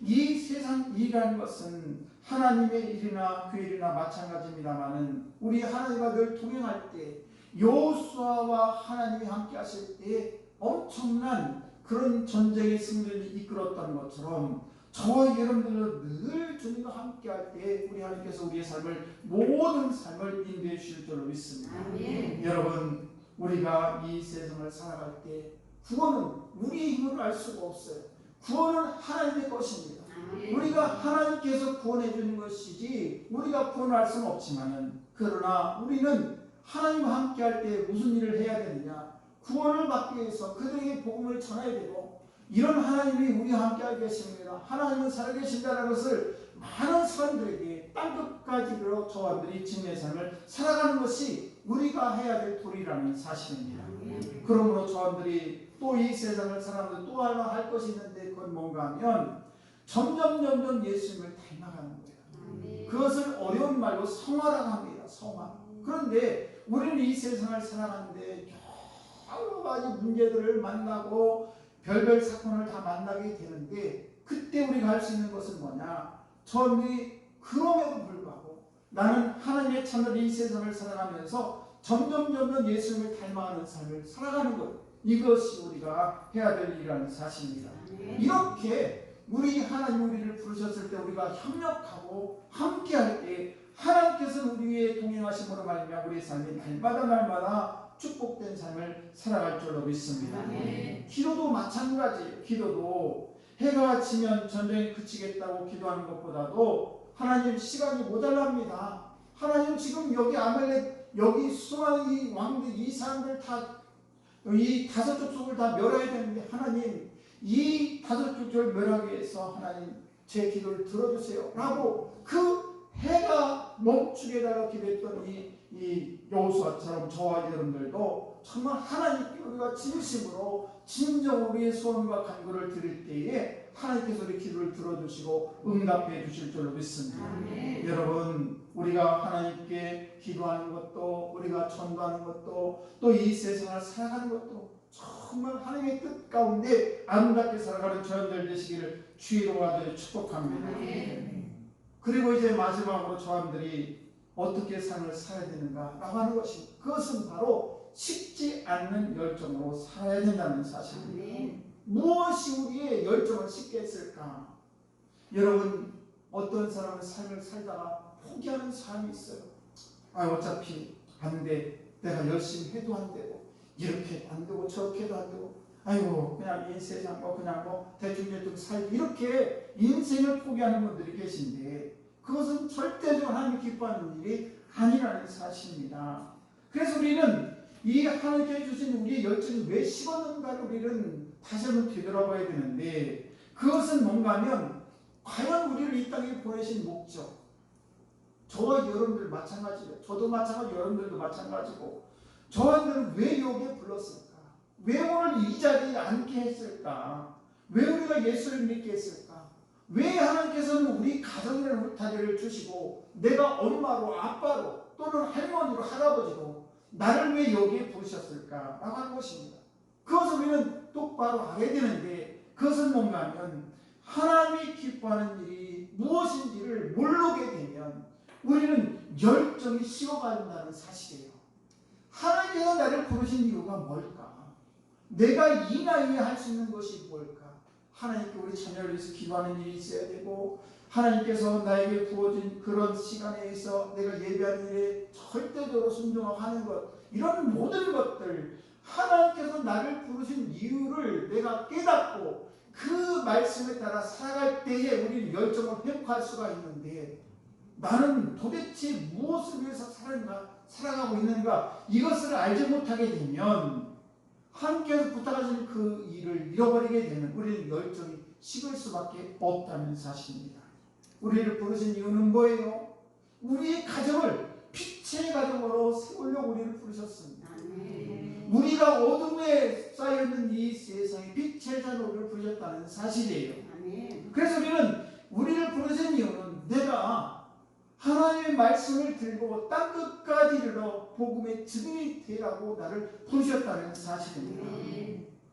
A: 이 세상 일이라는 것은 하나님의 일이나 그 일이나 마찬가지입니다만은 우리 하나님과 늘 동행할 때 여호수아와 하나님이 함께 하실 때 엄청난 그런 전쟁의 승리를 이끌었던 것처럼 저와 여러분들도 늘 주님과 함께 할 때 우리 하나님께서 우리의 삶을 모든 삶을 인도해 주실 줄로 믿습니다. 여러분, 우리가 이 세상을 살아갈 때 구원은 우리의 힘으로 알 수가 없어요. 구원은 하나님의 것입니다. 우리가 하나님께서 구원해 주는 것이지 우리가 구원을 할 수는 없지만은 그러나 우리는 하나님과 함께 할 때 무슨 일을 해야 되느냐? 구원을 받기 위해서 그들에게 복음을 전해야 되고 이런 하나님이 우리와 함께 계십니다. 하나님은 살아계신다는 것을 많은 사람들에게 땅끝까지 저와들이 증거의 삶을 살아가는 것이 우리가 해야 될 도리라는 사실입니다. 그러므로 저와들이 또 이 세상을 살아가면서 또 하나 할 것이 있는데 그건 뭔가 하면 점점 예수님을 닮아가는 거예요. 그것을 어려운 말로 성화라고 합니다. 성화. 그런데 우리는 이 세상을 살아가는데 여러 가지 문제들을 만나고 별별 사건을 다 만나게 되는데 그때 우리가 할 수 있는 것은 뭐냐? 저는 그럼에도 불구하고 나는 하나님의 참된 이 세상을 살아가면서 점점 예수님을 닮아가는 삶을 살아가는 것, 이것이 우리가 해야 될 일이라는 사실입니다. 이렇게 우리 하나님 우리를 부르셨을 때 우리가 협력하고 함께할 때 하나님께서는 우리 위에 동행하심으로 말미암아 우리의 삶이 날마다 축복된 삶을 살아갈 줄로 믿습니다. 기도도 마찬가지예요. 기도도 해가 지면 전쟁이 그치겠다고 기도하는 것보다도 하나님 시간이 모자랍니다. 하나님 지금 여기 아말렉 여기 수많은 이 왕들 이 사람들 다 이 다섯 족속을 다 멸해야 되는데 하나님 이 다섯 족속을 멸하기 위해서 하나님 제 기도를 들어주세요 라고 그 해가 멈추게 달라고 기도했던 이 여호수아처럼 저와 여러분들도 정말 하나님께 우리가 진심으로 진정 우리의 소원과 간구를 드릴 때에 하나님께서 우리 기도를 들어주시고 응답해 주실 줄로 믿습니다. 여러분, 우리가 하나님께 기도하는 것도 우리가 전도하는 것도 또 이 세상을 살아가는 것도 정말 하나님의 뜻 가운데 아름답게 살아가는 저희들 되시기를 주의로 간절히 축복합니다. 그리고 이제 마지막으로 저희들이 어떻게 삶을 살아야 되는가라고 하는 것이 그것은 바로 식지 않는 열정으로 살아야 된다는 사실입니다. 무엇이 우리의 열정을 식게 했을까? 여러분, 어떤 사람은 삶을 살다가 포기하는 사람이 있어요. 어차피 안 돼. 내가 열심히 해도 안 되고 이렇게 안 되고 저렇게 해도 안 되고 아이고 그냥 이 세상 그냥 대충 살고 이렇게 인생을 포기하는 분들이 계신데 그것은 절대적으로 하나님이 기뻐하는 일이 아니라는 사실입니다. 그래서 우리는 이 하나님께 주신 우리의 열정이 왜 식었는가를 우리는 다시 한번 되돌아봐야 되는데 그것은 뭔가 하면 과연 우리를 이 땅에 보내신 목적 저와 여러분들 마찬가지예요. 저도 마찬가지고 여러분들도 마찬가지고 저한테는 왜 여기에 불렀을까? 왜 오늘 이 자리에 앉게 했을까? 왜 우리가 예수를 믿게 했을까? 왜 하나님께서는 우리 가정이라는 울타리를 주시고 내가 엄마로 아빠로 또는 할머니로 할아버지로 나를 왜 여기에 부르셨을까? 라고 하는 것입니다. 그것을 우리는 똑바로 알아야 되는데 그것은 뭔가 하면 하나님이 기뻐하는 일이 무엇인지를 모르게 되면 우리는 열정이 식어간다는 사실이에요. 하나님께서 나를 부르신 이유가 뭘까? 내가 이 나이에 할 수 있는 것이 뭘까? 하나님께 우리 자녀를 위해서 기도하는 일이 있어야 되고 하나님께서 나에게 부어진 그런 시간에 있어 내가 예배하는 일에 절대적으로 순종하고 하는 것 이런 모든 것들 하나님께서 나를 부르신 이유를 내가 깨닫고 그 말씀에 따라 살아갈 때에 우리는 열정을 회복할 수가 있는데 나는 도대체 무엇을 위해서 살아가고 있는가 이것을 알지 못하게 되면 하나님께서 부탁하신 그 일을 잃어버리게 되면 우리는 열정이 식을 수밖에 없다는 사실입니다. 우리를 부르신 이유는 뭐예요? 우리의 가정을 빛의 가정으로 세우려고 우리를 부르셨습니다. 우리가 어둠에 쌓여있는 이 세상에 빛의 자녀를 부르셨다는 사실이에요. 그래서 우리를 부르신 이유는 내가 하나님의 말씀을 들고 땅끝까지 이르러 복음의 증인이 되라고 나를 부르셨다는 사실입니다.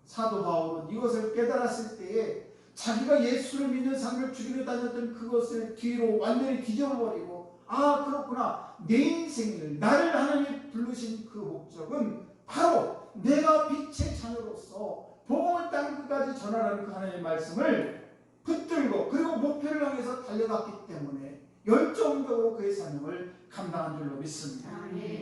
A: 사도 바울은 이것을 깨달았을 때에 자기가 예수를 믿는 삶을 죽이려 다녔던 그것을 뒤로 완전히 뒤져버리고 그렇구나 내 인생을 나를 하나님이 부르신 그 목적은 바로 내가 빛의 자녀로서 복음을 땅끝까지 전하라는 그 하나님의 말씀을 붙들고 그리고 목표를 향해서 달려갔기 때문에 열정적으로 그의 사명을 감당한 줄로 믿습니다.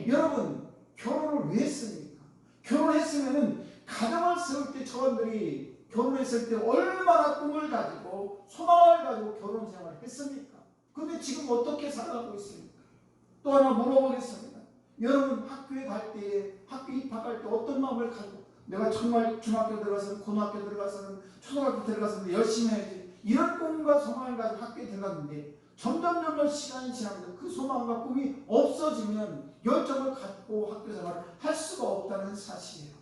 A: 여러분 결혼을 왜 했습니까? 결혼했으면 가정을 세울 때 저분들이 결혼했을 때 얼마나 꿈을 가지고 소망을 가지고 결혼 생활을 했습니까? 그런데 지금 어떻게 살아가고 있습니까? 또 하나 물어보겠습니다. 여러분 학교에 갈 때 학교 입학할 때 어떤 마음을 가지고 내가 정말 중학교 들어가서는 고등학교 들어가서는 초등학교 들어가서는 열심히 해야지 이런 꿈과 소망을 가지고 학교에 들어갔는데 점점 시간이 지나면서 그 소망과 꿈이 없어지면 열정을 갖고 학교 생활을 할 수가 없다는 사실이에요.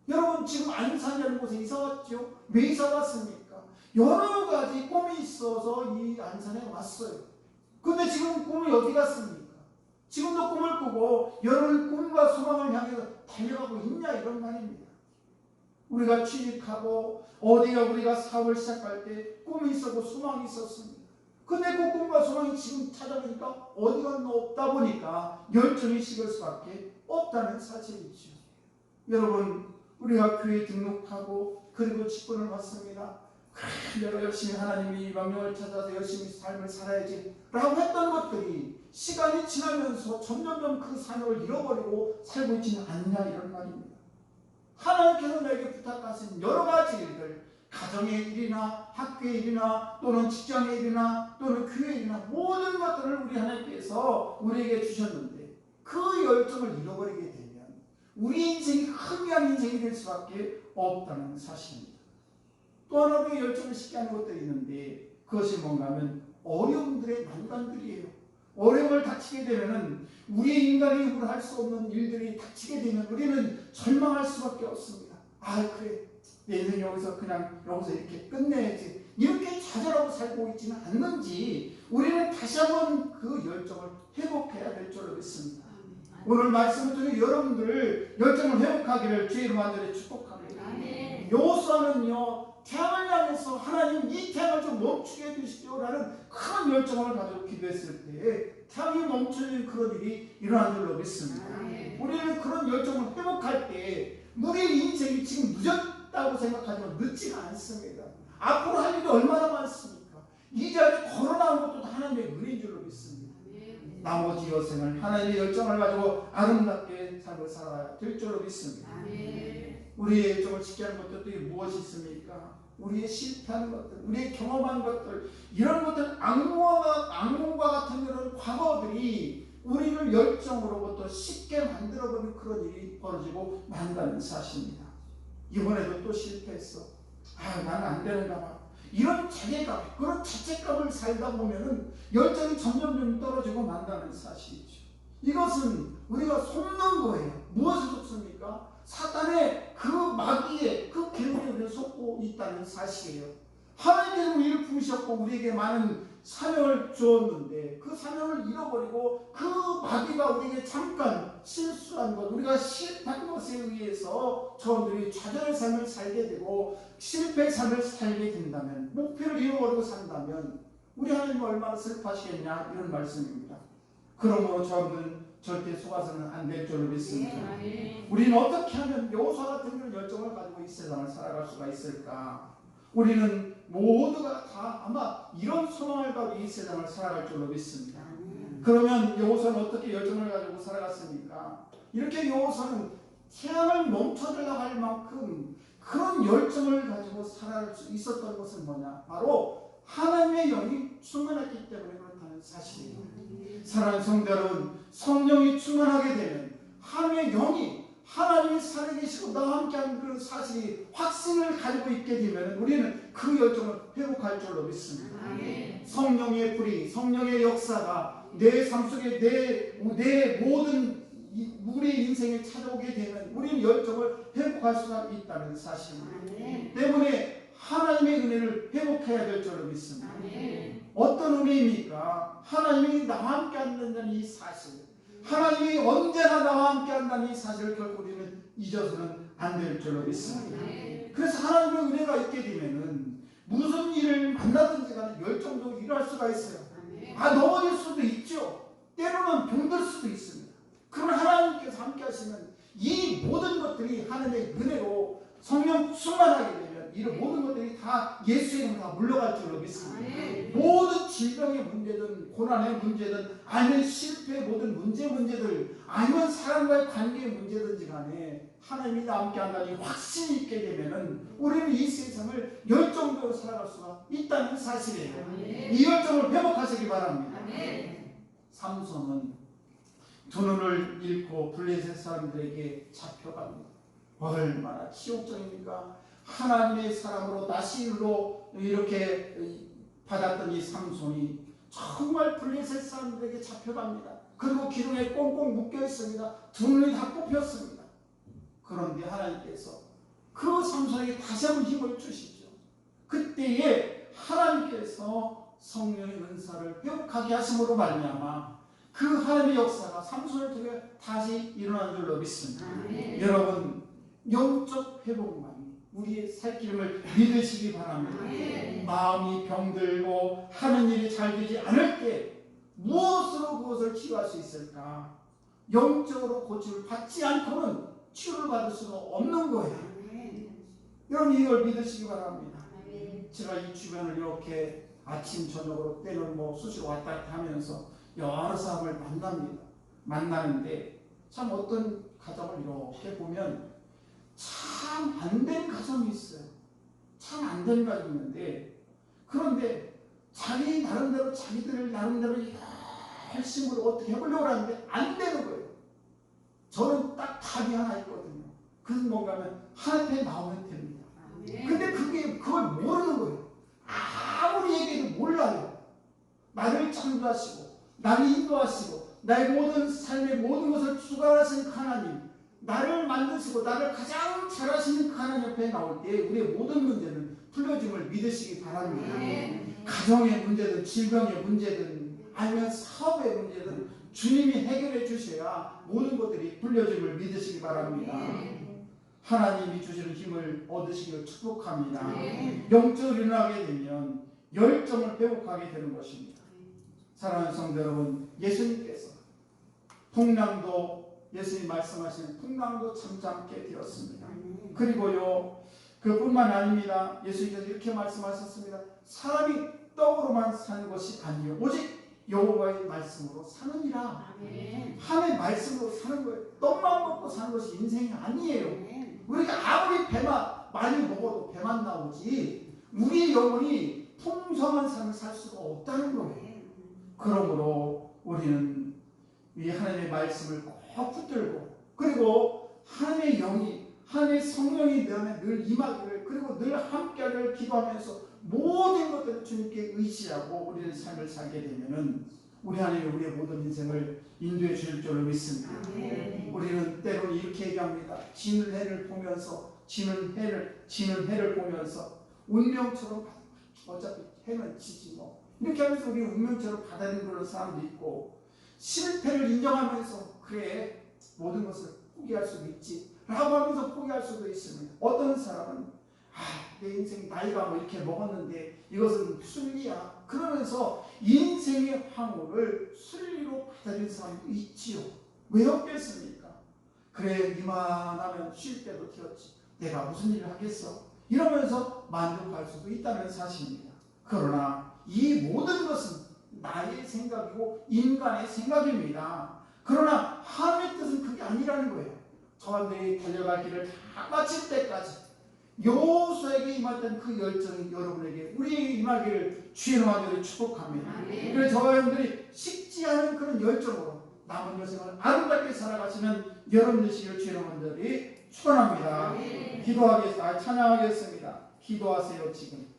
A: 여러분 지금 안산이라는 곳에 이사 왔죠? 왜 이사 왔습니까? 여러 가지 꿈이 있어서 이 안산에 왔어요. 근데 지금 꿈이 어디 갔습니까? 지금도 꿈을 꾸고 여러분 꿈과 소망을 향해서 달려가고 있냐 이런 말입니다. 우리가 취직하고 어디가 우리가 사업을 시작할 때 꿈이 있었고 소망이 있었습니다. 근데 그 꿈과 소망이 지금 찾아보니까 어디가 없다 보니까 열정이 식을 수밖에 없다는 사실이죠. 여러분 우리가 교회에 등록하고 그리고 직분을 받습니다. 내가 열심히 하나님이 망명을 찾아서 열심히 삶을 살아야지 라고 했던 것들이 시간이 지나면서 점점 그 사명을 잃어버리고 살고 있지는 않냐 이런 말입니다. 하나님께서 내게 부탁하신 여러 가지 일들 가정의 일이나 학교의 일이나 또는 직장의 일이나 또는 교회의 일이나 모든 것들을 우리 하나님께서 우리에게 주셨는데 그 열정을 잃어버리게 되면 우리 인생이 흥미한 인생이 될 수밖에 없다는 사실입니다. 또 하나 우리의 열정을 식게 하는 것들이 있는데 그것이 뭔가 하면 어려움들의 난관들이에요. 어려움을 닥치게 되면 우리의 인간의 힘으로 할 수 없는 일들이 닥치게 되면 우리는 절망할 수밖에 없습니다. 그래 내 인생 여기서 이렇게 끝내야지 이렇게 좌절하고 살고 있지는 않는지 우리는 다시 한번 그 열정을 회복해야 될 줄로 믿습니다. 오늘 말씀을 통해 여러분들 열정을 회복하기를 주의 이름 안에 축복합니다. 여호수아는요 태양을 향해서 하나님 이 태양을 좀 멈추게 해주십시오라는 큰 열정을 가지고 기도했을 때 태양이 멈추는 그런 일이 일어난 줄로 믿습니다. 우리는 그런 열정을 회복할 때 우리의 인생이 지금 늦었다고 생각하지만 늦지가 않습니다. 앞으로 할 일이 얼마나 많습니까? 이 자리에 걸어나온 것도 하나님의 은혜인 줄로 믿습니다. 나머지 여생을 하나님의 열정을 가지고 아름답게 삶을 살아야 될 줄로 믿습니다. 우리의 열정을 지키는 하는 것들이 무엇이 있습니까? 우리의 실패하는 것들, 우리의 경험한 것들, 이런 것들, 악몽과 같은 이런 과거들이 우리를 열정으로부터 쉽게 만들어버리는 그런 일이 벌어지고 만다는 사실입니다. 이번에도 또 실패했어. 나는 안 되는가 봐. 이런 자괴감, 그런 자책감을 살다 보면은 열정이 점점 떨어지고 만다는 사실이죠. 이것은 우리가 속는 거예요. 무엇을 속습니까? 사탄의 그 마귀의 그 괴물에 우리가 속고 있다는 사실이에요. 하나님께서 우리를 부르셨고 우리에게 많은 사명을 주었는데 그 사명을 잃어버리고 그 마귀가 우리에게 잠깐 실수한 것, 우리가 실패한 것에 의해서 저들이 좌절의 삶을 살게 되고 실패의 삶을 살게 된다면, 목표를 잃어버리고 산다면 우리 하나님은 얼마나 슬퍼하시겠냐, 이런 말씀입니다. 그러므로 저들은 절대 속아서는 안 될 줄로 믿습니다. 우리는 어떻게 하면 여호수아 같은 그런 열정을 가지고 이 세상을 살아갈 수가 있을까? 우리는 모두가 다 아마 이런 소망을 가지고 이 세상을 살아갈 줄로 믿습니다. 그러면 여호수아는 어떻게 열정을 가지고 살아갔습니까? 이렇게 여호수아는 태양을 멈춰달라고 할 만큼 그런 열정을 가지고 살아갈 수 있었던 것은 뭐냐? 바로 하나님의 영이 충만했기 때문에 그렇다는 사실이에요. 사랑하는 성도 여러분, 성령이 충만하게 되면 하나님의 영이, 하나님이 살아계시고 나와 함께하는 그런 사실이 확신을 가지고 있게 되면 우리는 그 열정을 회복할 줄로 믿습니다. 성령의 불이, 성령의 역사가 내 삶 속에 내 모든 우리의 인생에 찾아오게 되면 우리는 열정을 회복할 수가 있다는 사실입니다. 때문에 하나님의 은혜를 회복해야 될 줄로 믿습니다. 어떤 은혜입니까? 하나님이 나와 함께 한다는 이 사실, 하나님이 언제나 나와 함께 한다는 이 사실을 결코 우리는 잊어서는 안 될 줄로 믿습니다. 그래서 하나님의 은혜가 있게 되면은 무슨 일을 만나든지 간에 열정도 일할 수가 있어요. 넘어질 수도 있죠. 때로는 병들 수도 있습니다. 그러나 하나님께서 함께 하시면 이 모든 것들이 하나님의 은혜로 성령 충만하게 되면 이런 모든 것들이 다 예수의 이름으로 다 물러갈 줄로 믿습니다. 모든 질병의 문제든 고난의 문제든 아니면 실패의 모든 문제들 아니면 사람과의 관계의 문제든지 간에 하나님이 나와 함께 한다니 확신이 있게 되면은 우리는 이 세상을 열정적으로 살아갈 수가 있다는 사실이에요. 이 열정을 회복하시기 바랍니다. 삼손은 두 눈을 잃고 블레셋 사람들에게 잡혀갑니다. 얼마나 치욕적입니까? 하나님의 사람으로 나시로 이렇게 받았던 이 삼손이 정말 블레셋 사람들에게 잡혀갑니다. 그리고 기둥에 꽁꽁 묶여 있습니다. 두 눈이 다 뽑혔습니다. 그런데 하나님께서 그 삼손에게 다시 한번 힘을 주시죠. 그때에 하나님께서 성령의 은사를 회복하게 하심으로 말미암아 그 하나님의 역사가 삼손을 통해 다시 일어난 줄로 믿습니다. 여러분, 영적 회복만이 우리의 살 길임을 믿으시기 바랍니다. 마음이 병들고 하는 일이 잘 되지 않을 때 무엇으로 그것을 치유할 수 있을까? 영적으로 고침을 받지 않고는 치유를 받을 수가 없는 거예요. 여러분, 이걸 믿으시기 바랍니다. 제가 이 주변을 이렇게 아침 저녁으로 때는 수시로 왔다 갔다 하면서 여러 사람을 만나는데 참 어떤 가정을 이렇게 보면 참 안 된 가정이 있어요. 참 안 된 가정이 있는데, 그런데 자기 나름대로 자기들 나름대로 열심으로 어떻게 해보려고 하는데 안 되는 거예요. 저는 딱 답이 하나 있거든요. 그건 뭔가 하면 하나님께 나오면 됩니다. 근데 그걸 모르는 거예요. 아무리 얘기해도 몰라요. 나를 창조하시고 나를 인도하시고 나의 모든 삶의 모든 것을 주관하시는 하나님, 나를 만드시고 나를 가장 잘하시는 그 하나님 옆에 나올 때 우리의 모든 문제는 풀려짐을 믿으시기 바랍니다. 가정의 문제든 질병의 문제든 아니면 사업의 문제든 주님이 해결해 주셔야 모든 것들이 풀려짐을 믿으시기 바랍니다. 하나님이 주시는 힘을 얻으시기를 축복합니다. 영적으로 일어나게 되면 열정을 회복하게 되는 것입니다. 사랑하는 성도 여러분, 예수님께서 풍랑도, 예수님 말씀하신 풍랑도 잠잠게 되었습니다. 그리고요, 그뿐만 아닙니다. 예수님께서 이렇게 말씀하셨습니다. 사람이 떡으로만 사는 것이 아니요 오직 여호와의 말씀으로 사느니라.
B: 아멘.
A: 하나님의 말씀으로 사는 거예요. 떡만 먹고 사는 것이 인생이 아니에요.
B: 아멘.
A: 우리가 아무리 배만 많이 먹어도 배만 나오지 우리의 영혼이 풍성한 삶을 살 수가 없다는 거예요. 그러므로 우리는 이 하나님의 말씀을 꼭 붙들고 그리고 하나님의 영이 하나님의 성령이 내 안에 늘 임하기를 그리고 늘 함께하기를 기도하면서 모든 것들을 주님께 의지하고 우리는 삶을 살게 되면은 우리 하나님이 우리의 모든 인생을 인도해 주실 줄로 믿습니다.
B: 아멘.
A: 우리는 때로 이렇게 얘기합니다. 지는 해를 보면서 지는 해를 보면서 운명처럼 어차피 해는 지지 뭐 이렇게 하면서 우리 운명처럼 받아들이는 그런 사람도 있고 실패를 인정하면서 그래 모든 것을 포기할 수도 있지 라고 하면서 포기할 수도 있습니다. 어떤 사람은 내 인생 나이가 뭐 이렇게 먹었는데 이것은 순리야 그러면서 인생의 황홀을 순리로 받아들이는 사람도 있지요. 왜 없겠습니까? 그래 이만하면 쉴 때도 되었지 내가 무슨 일을 하겠어 이러면서 만족할 수도 있다는 사실입니다. 그러나 이 모든 것은 나의 생각이고 인간의 생각입니다. 그러나 하나님의 뜻은 그게 아니라는 거예요. 저와 너희 달려갈 길을 다 마칠 때까지 여호수아에게 임했던 그 열정이 여러분에게 우리에게 임하기를 주의 이름으로 축복합니다. 그래서 저와 여러분들이 식지 않은 그런 열정으로 남은 여생을 아름답게 살아가시는 여러분 되시기를 주의 이름으로 축원합니다. 기도하겠습니다. 찬양하겠습니다. 기도하세요 지금.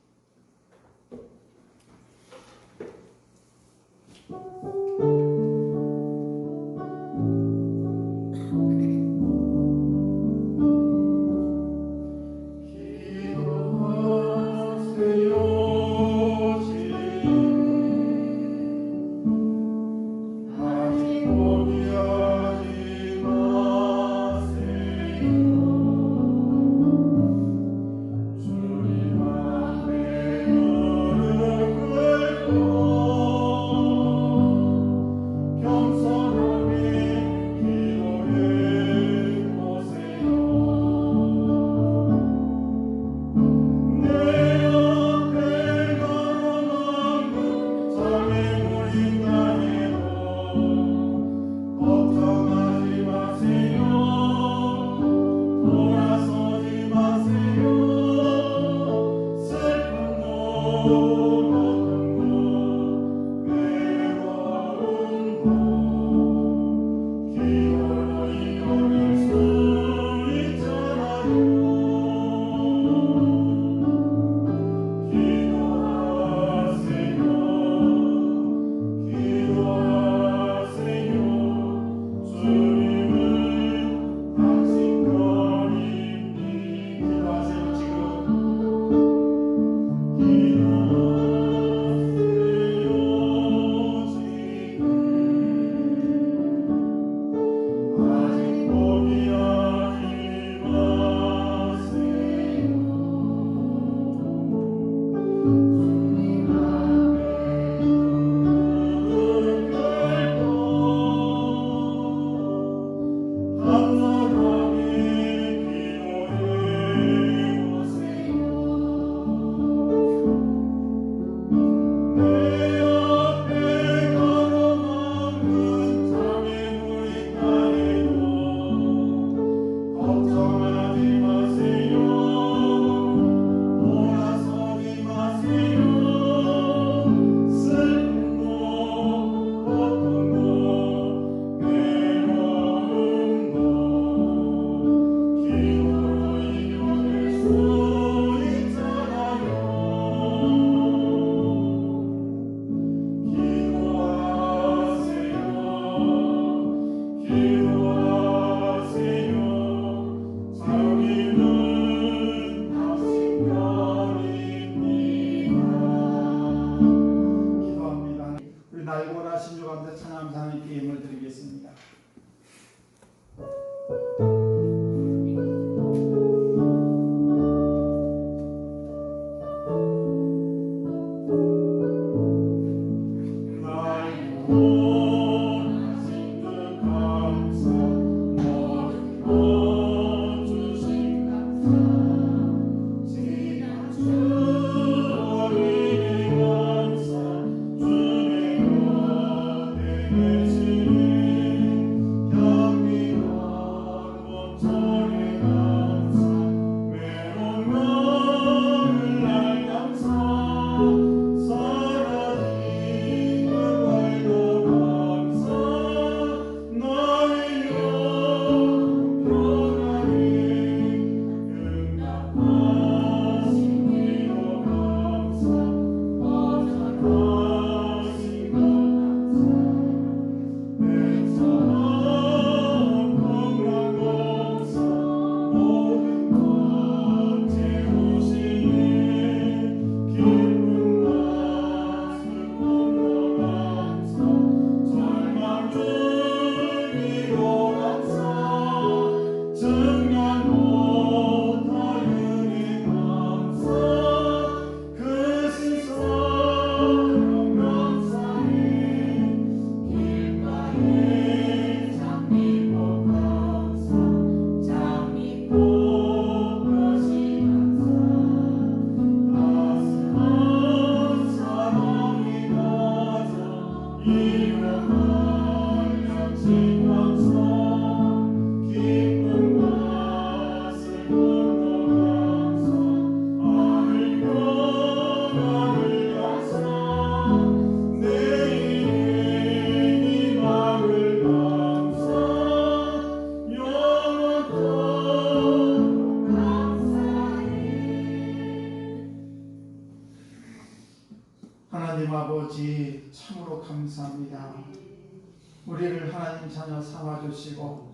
A: 우리를 하나님 자녀 삼아주시고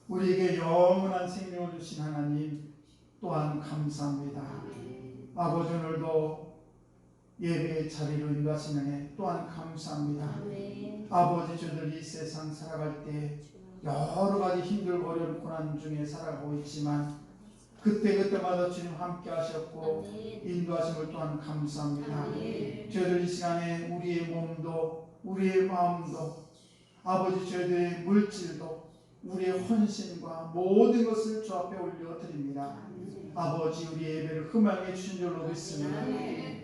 A: 우리에게 영원한 생명을 주신 하나님 또한 감사합니다. 아버지 오늘도 예배의 자리로 인도하시는 애 또한 감사합니다. 아버지 저들 이 세상 살아갈 때 여러 가지 힘들고 어려운 고난 중에 살아가고 있지만 그때마다 주님 함께 하셨고 인도하심을 또한 감사합니다. 저희들 이 시간에 우리의 몸도 우리의 마음도 아버지 저희들의 물질도 우리의 헌신과 모든 것을 주 앞에 올려드립니다. 아버지 우리 예배를 흠하게 주신 줄로 믿습니다.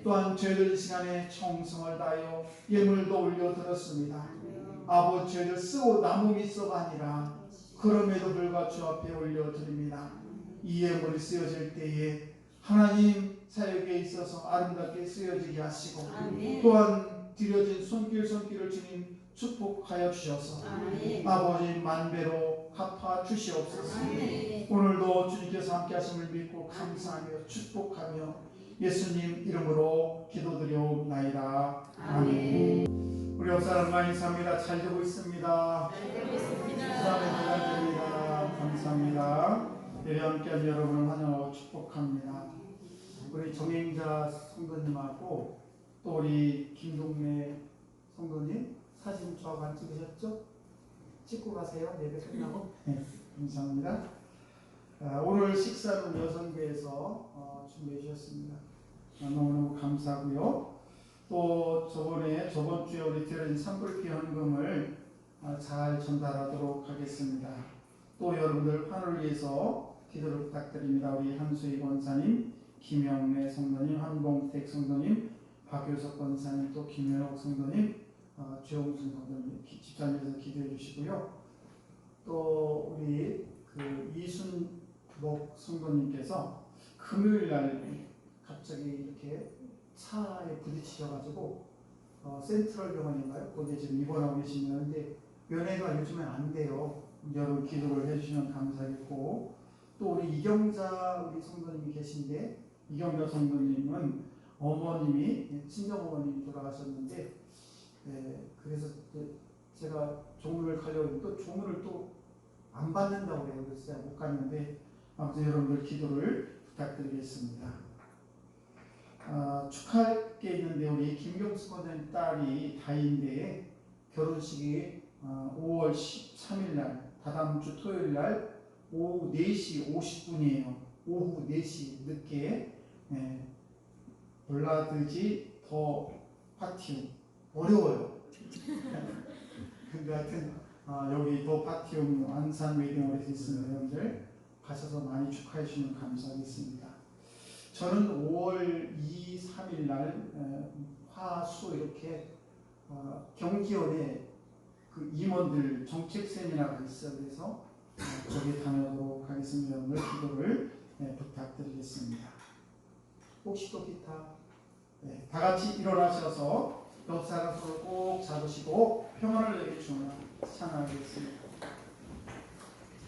A: 또한 저희들 이 시간에 청성을 다하여 예물도 올려드렸습니다. 아버지 저희들 쓰고 남은 미소가 아니라 그럼에도 불구하고 주 앞에 올려드립니다. 이 예물이 쓰여질 때에 하나님 사역에 있어서 아름답게 쓰여지게 하시고 또한 드려진 손길을 주님 축복하여 주셔서 아버지 만배로 갚아 주시옵소서. 오늘도 주님께서 함께 하심을 믿고 감사하며 축복하며 예수님 이름으로 기도드려옵나이다. 아멘. 우리 옆사람 많이 삽니다. 잘 되고 있습니다. 감사합니다. 감사합니다. 예배 함께한 여러분을 환영하고 축복합니다. 우리 정행자 성도님하고 또 우리 김동래 성도님 사진 저하고 안 찍으셨죠? 찍고 가세요. 예배 끝나고. 네, 감사합니다. 오늘 식사는 여성교회에서 준비해 주셨습니다. 너무너무 감사하고요. 또 저번 주에 우리 드린 산불피 헌금을 잘 전달하도록 하겠습니다. 또 여러분들 환우를 위해서 기도를 부탁드립니다. 우리 한수희 권사님, 김영래 성도님, 한봉택 성도님, 박효석 권사님, 또 김현옥 성도님, 최홍순 성도님 집사님에서 기도해 주시고요. 또 우리 이순복 성도님께서 금요일 날 갑자기 이렇게 차에 부딪히셔가지고 센트럴 병원인가요? 거기에 지금 입원하고 계시는데 면회가 요즘엔 안 돼요. 여러분 기도를 해주시면 감사하겠고 또 우리 이경자 우리 성도님이 계신데 이경자 성도님은 어머님이 친정어머님이 돌아가셨는데 그래서 제가 조문을 가려고 했는데 또 조문을 또 안 받는다고 해요. 그래서 제가 못 갔는데 아무튼 여러분들 기도를 부탁드리겠습니다. 축하할 게 있는데 우리 김경수 권사님 딸이 다인데 결혼식이 5월 13일 날 다다음 주 토요일 날 오후 4시 50분이에요. 오후 4시 늦게 블라드지 더 파티움 어려워요. 근데 하여튼 여기 더 파티움 안산 웨딩홀에서 있으면 여러분들 가셔서 많이 축하해 주시면 감사하겠습니다. 저는 5월 2, 3일 날 화수 이렇게 경기원에 그 임원들 정책 세미나가 있어요. 그래서 거기에 다녀오도록 하겠습니다. 오늘 기도를 부탁드리겠습니다. 혹시 또 기타 다 같이 일어나셔서 옆 사람 손을 꼭 잡으시고 평안을 내게 주며 찬양하겠습니다.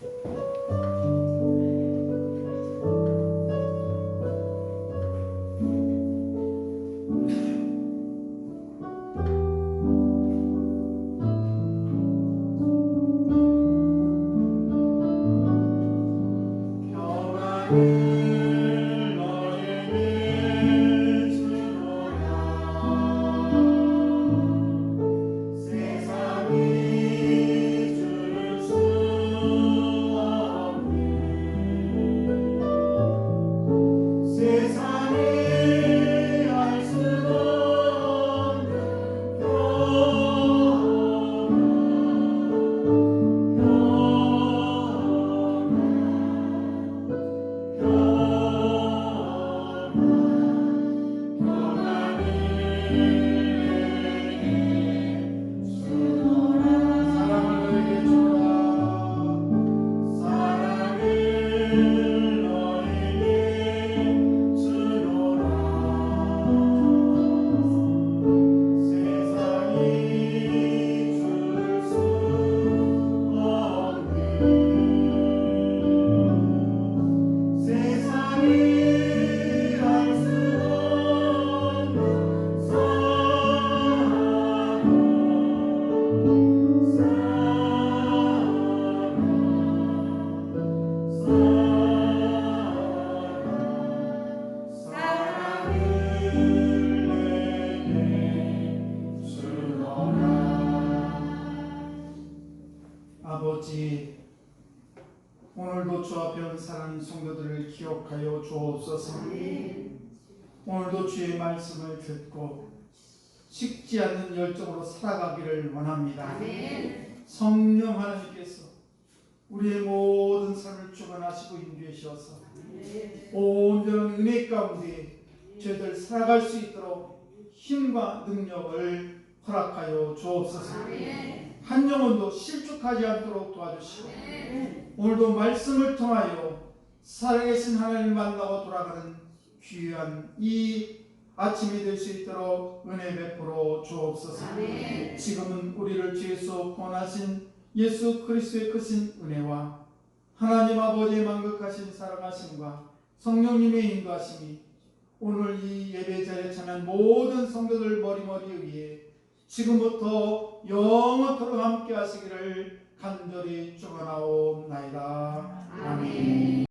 C: 평안을
A: 오늘도 주 앞에 온 사랑하는 성도들을 기억하여 주옵소서. 오늘도 주의 말씀을 듣고 식지 않는 열정으로 살아가기를 원합니다. 성령 하나님께서 우리의 모든 삶을 주관하시고 인도하셔서 온전한 은혜 가운데 저희들 살아갈 수 있도록 힘과 능력을 허락하여 주옵소서. 한 영혼도 실족하지 않도록 도와주시고 오늘도 말씀을 통하여 살아계신 하나님을 만나고 돌아가는 귀한 이 아침이 될 수 있도록 은혜 베풀어 주옵소서. 지금은 우리를 주에서 구원하신 예수 그리스도의 크신 은혜와 하나님 아버지의 만극하신 사랑하심과 성령님의 인도하심이 오늘 이 예배 자리에 참여한 모든 성도들 머리머리 위에 지금부터 영원토록 함께 하시기를 간절히 축원하옵나이다. 아멘.